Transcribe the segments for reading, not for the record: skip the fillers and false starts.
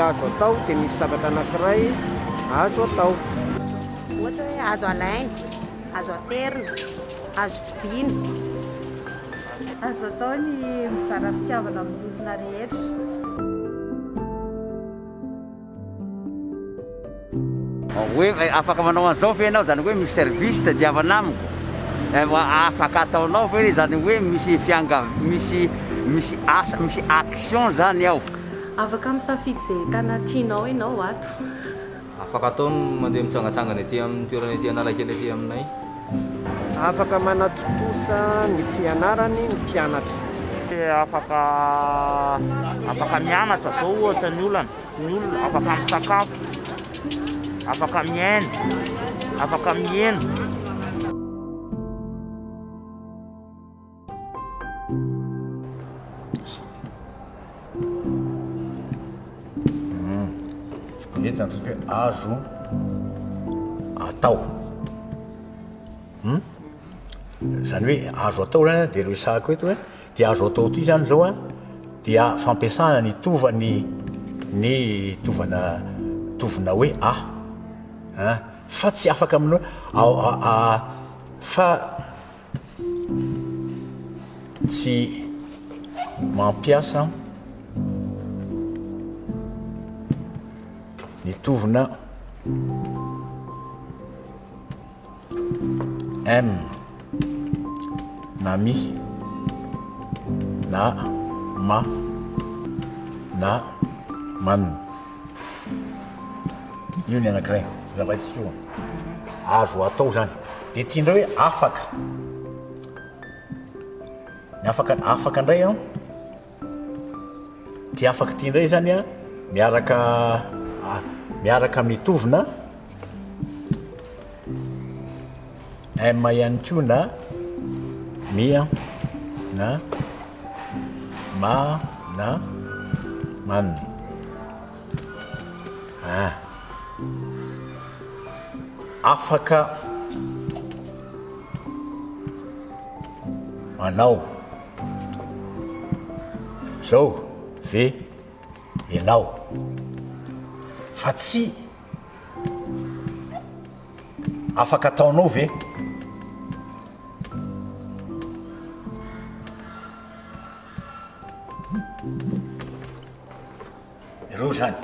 azo atao dia misy zavatra anankiray azo atao. Ohatra hoe azo alainy, azo aterina, azo fidina. Azo atao ny mizara fitiavana amin'ny olona rehetra. Hoe afaka manao an'izao ve ianao, zany hoe misy service tadiavana amiko, afaka ataonao ve zany hoe misy misy asa, misy action zany ao. Afaka misafidy izay tana tianao ianao ato. Afaka ataony mandeha mitsangatsangana etỳ amin'ny toerana etỳ Analakely etỳ aminay. Afaka manatotosa ny fianarany ny mpianatra. Afaka mianatra zao ohatra ny olona afaka misakafo, afaka miaina, afaka miena. Etany hoe azo atao. Zany hoe azo atao zany dia resahako eto hoe dia azo atao ty zany zao dia fampiasana ny tovana hoe fa tsy afaka aminao fa tsy mampiasa ny tovana m na mi na ma na man. Io ny anankiray zava-tsy io azo atao zany dia tiandreo hoe afaka ny afaka indray ty afaka ty indray zany miaraka mitovina m ihany koa na mia na ma na man. Afaka manao zao ve ianao fa tsy afaka ataonao ve. Ireo zany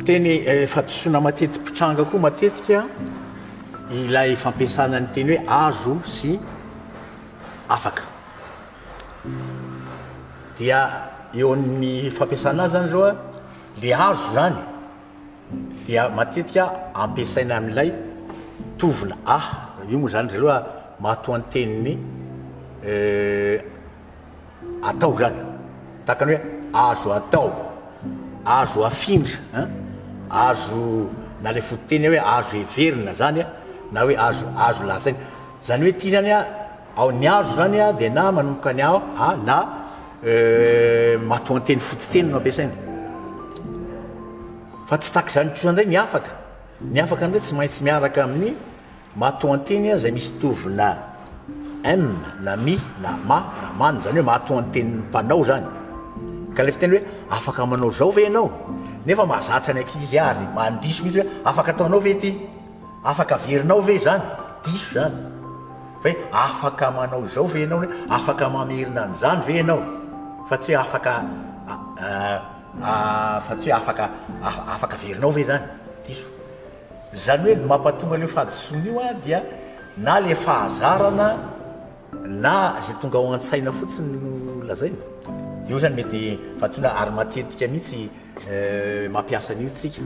teny fatosoana matetika mpitranga koa matetika ilay fampiasana ny teny hoe azo sy afaka dia eo amin'ny fampiasana azy zany zao le azo zany dia matetika ampiasaina amin'ilay tovina io moa zany zaloha matoanteny atao zany takany hoe azo atao, azo afindra, azo na le fototeny hoe azo everina zany na hoe azo lazaina zany hoe ty zany ao ny azo zany dia na manomboka ny na matoanteny fototeny no ampiasaina fa tsy taka zany kosa ndray ny afaka ndray tsy maintsy miaraka amin'ny matoanteny zay misy tovina m na mi na ma na man zany hoe matoanteny mpanao zany ka le fiteny hoe afaka manao zao ve ianao nefa mahazatra ny ankizy ary mandiso mihitsy hoe afaka ataonao ve ty, afaka averinao ve zany, diso zany fa hoe afaka manao zao ve ianao, afaka mamerina an'izany ve ianao fa tsy hoe afaka averinao ve zany, diso. Zany hoe mampatonga le fahadisoana io dia na le fahazarana na zay tonga ao an-tsaina fotsiny no lazaina io zany mety fahatsona ary matetika mihitsy mampiasa an'io tsika.